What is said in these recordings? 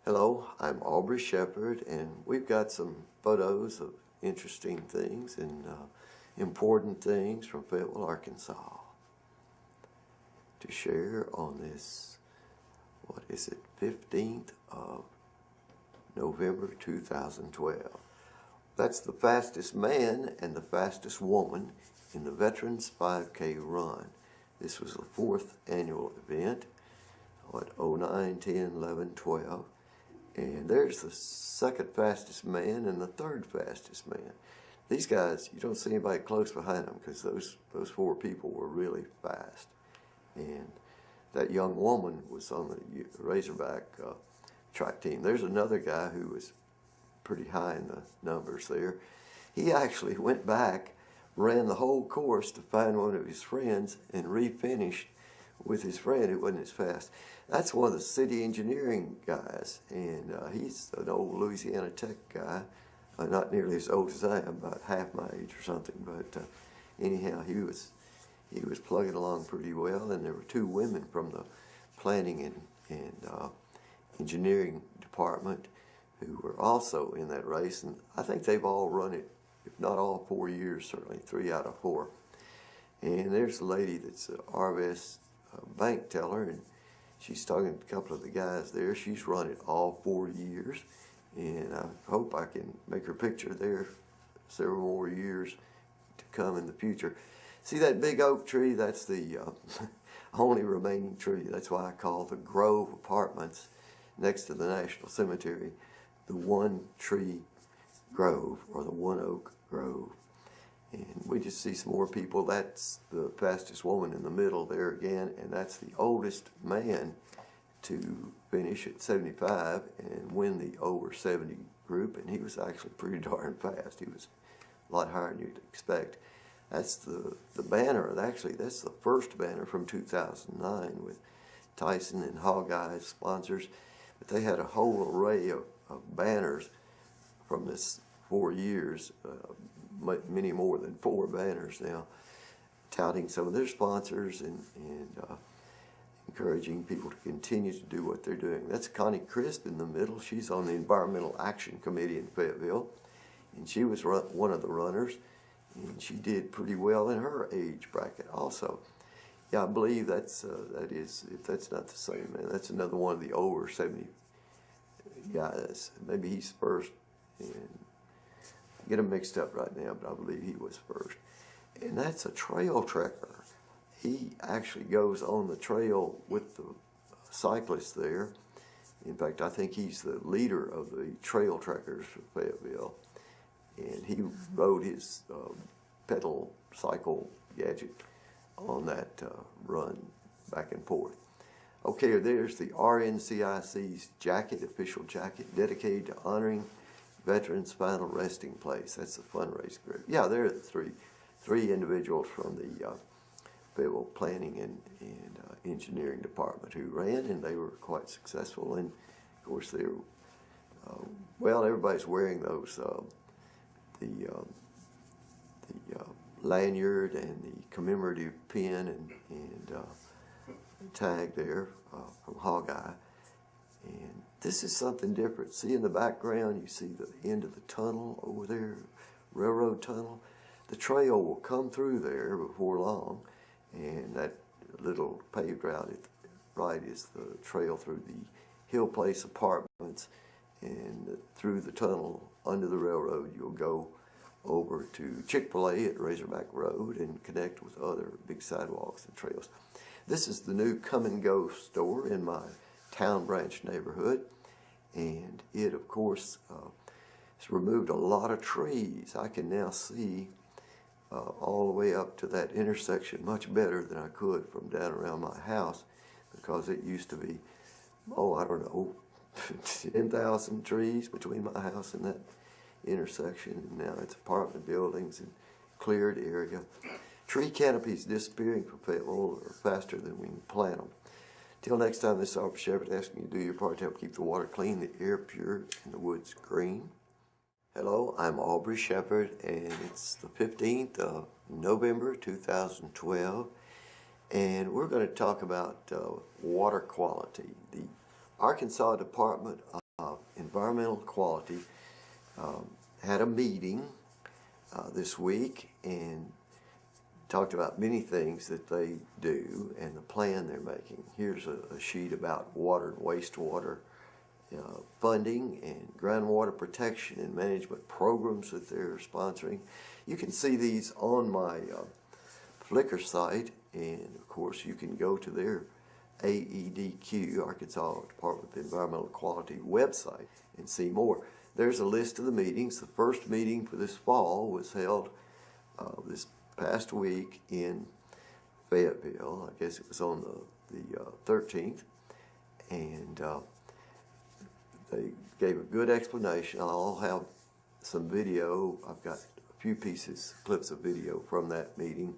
Hello, I'm Aubrey Shepherd, and we've got some photos of interesting things and important things from Fayetteville, Arkansas to share on this, 15th of November 2012. That's the fastest man and the fastest woman in the Veterans 5K run. This was the 4th annual event at 09, 10, 11, 12. And there's the second fastest man and the third fastest man. These guys, you don't see anybody close behind them because those four people were really fast. And that young woman was on the Razorback track team. There's another guy who was pretty high in the numbers there. He actually went back, ran the whole course to find one of his friends and refinished with his friend who wasn't as fast. That's one of the city engineering guys, and he's an old Louisiana Tech guy, not nearly as old as I am, about half my age or something, but anyhow, he was plugging along pretty well, and there were two women from the planning and engineering department who were also in that race, and I think they've all run it, if not all 4 years, certainly 3 out of 4. And there's a lady that's an RVS bank teller, and she's talking to a couple of the guys there. She's run it all 4 years, and I hope I can make her picture there several more years to come in the future. See that big oak tree? That's the only remaining tree. That's why I call the Grove Apartments next to the National Cemetery the One Tree Grove, or the One Oak Grove. And we just see some more people. That's the fastest woman in the middle there again, and that's the oldest man to finish at 75 and win the over 70 group, and he was actually pretty darn fast. He was a lot higher than you'd expect. That's the banner. Actually, that's the first banner from 2009 with Tyson and Hog-Eye as sponsors, but they had a whole array of banners from this 4 years, many more than 4 banners now, touting some of their sponsors and encouraging people to continue to do what they're doing. That's Connie Crisp in the middle. She's on the Environmental Action Committee in Fayetteville, and she was one of the runners, and she did pretty well in her age bracket also. Yeah, I believe that is, if that's not the same man, that's another one of the over 70 guys. Maybe he's first, and I get them mixed up right now, but I believe he was first. And that's a trail trekker. He actually goes on the trail with the cyclists there. In fact, I think he's the leader of the trail trekkers for Fayetteville. And he rode his pedal cycle gadget on that run back and forth. Okay, there's the RNCIC's jacket, official jacket, dedicated to honoring Veterans' Final Resting Place. That's the fundraising group. Yeah, there are the three individuals from the Fayetteville Planning and Engineering Department who ran, and they were quite successful. And of course, they were, well, everybody's wearing those, the lanyard and the commemorative pin and tag there from Hog-Eye. And this is something different. See in the background, you see the end of the tunnel over there, railroad tunnel. The trail will come through there before long, and that little paved route at the right is the trail through the Hill Place Apartments, and through the tunnel under the railroad you'll go over to Chick-fil-A at Razorback Road and connect with other big sidewalks and trails. This is the new Come and Go store in my Town Branch neighborhood, and it of course has removed a lot of trees. I can now see all the way up to that intersection much better than I could from down around my house, because it used to be, I don't know, 10,000 trees between my house and that intersection, and now it's apartment buildings and cleared area. Tree canopies disappearing from Fayetteville faster than we can plant them. Till next time, this is Aubrey Shepherd asking you to do your part to help keep the water clean, the air pure, and the woods green. Hello, I'm Aubrey Shepherd, and it's the 15th of November 2012, and we're going to talk about water quality. The Arkansas Department Environmental Quality had a meeting this week and talked about many things that they do and the plan they're making. Here's a sheet about water and wastewater funding and groundwater protection and management programs that they're sponsoring. You can see these on my Flickr site, and of course you can go to their AEDQ, Arkansas Department of Environmental Quality website, and see more. There's a list of the meetings. The first meeting for this fall was held this past week in Fayetteville. I guess it was on the 13th, and they gave a good explanation. I'll have some video. I've got a few clips of video from that meeting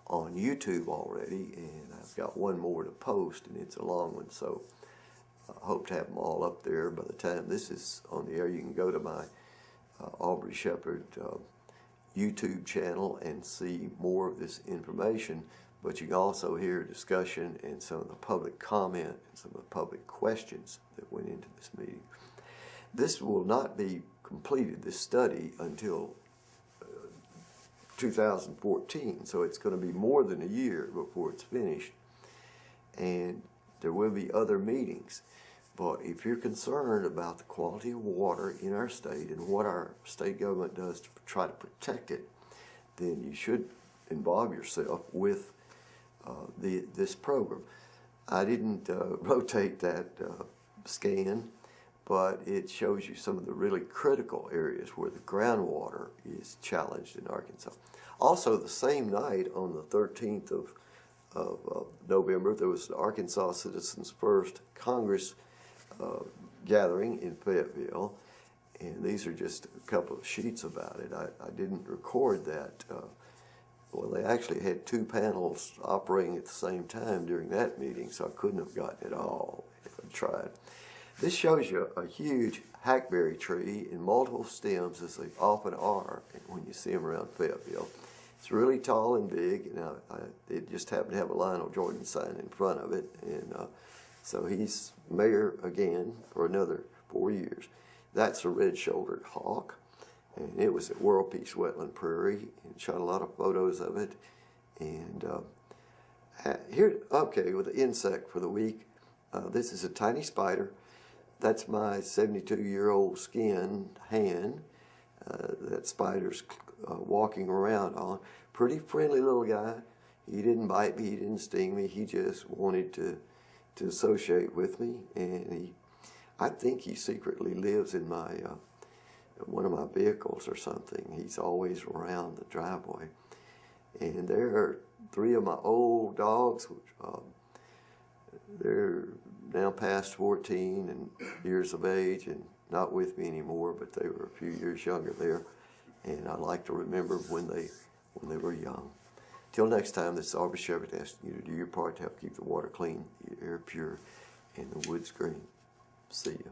on YouTube already, and I've got one more to post, and it's a long one, so I hope to have them all up there by the time this is on the air. You can go to my Aubrey Shepherd YouTube channel and see more of this information, but you can also hear discussion and some of the public comment and some of the public questions that went into this meeting. This will not be completed, this study, until 2014, so it's going to be more than a year before it's finished, and there will be other meetings. But if you're concerned about the quality of water in our state and what our state government does to try to protect it, then you should involve yourself with this program. I didn't rotate that scan, but it shows you some of the really critical areas where the groundwater is challenged in Arkansas. Also, the same night, on the 13th of November, there was the Arkansas Citizens First Congress gathering in Fayetteville, and these are just a couple of sheets about it. I didn't record that. Well, they actually had two panels operating at the same time during that meeting, so I couldn't have gotten it all if I tried. This shows you a huge hackberry tree in multiple stems, as they often are when you see them around Fayetteville. It's really tall and big, and it just happened to have a Lionel Jordan sign in front of it, and so he's mayor again for another 4 years. That's a red-shouldered hawk, and it was at World Peace Wetland Prairie, and shot a lot of photos of it. And here, okay, with the insect for the week, this is a tiny spider. That's my 72-year-old skinned hand that spider's walking around on. Pretty friendly little guy. He didn't bite me, he didn't sting me, he just wanted to associate with me, and I think he secretly lives in my one of my vehicles or something. He's always around the driveway. And there are 3 of my old dogs, which they're now past 14 and years of age and not with me anymore, but they were a few years younger there, and I like to remember when they were young. Till next time, this is Aubrey Shepherd asking you to do your part to help keep the water clean, the air pure, and the woods green. See ya.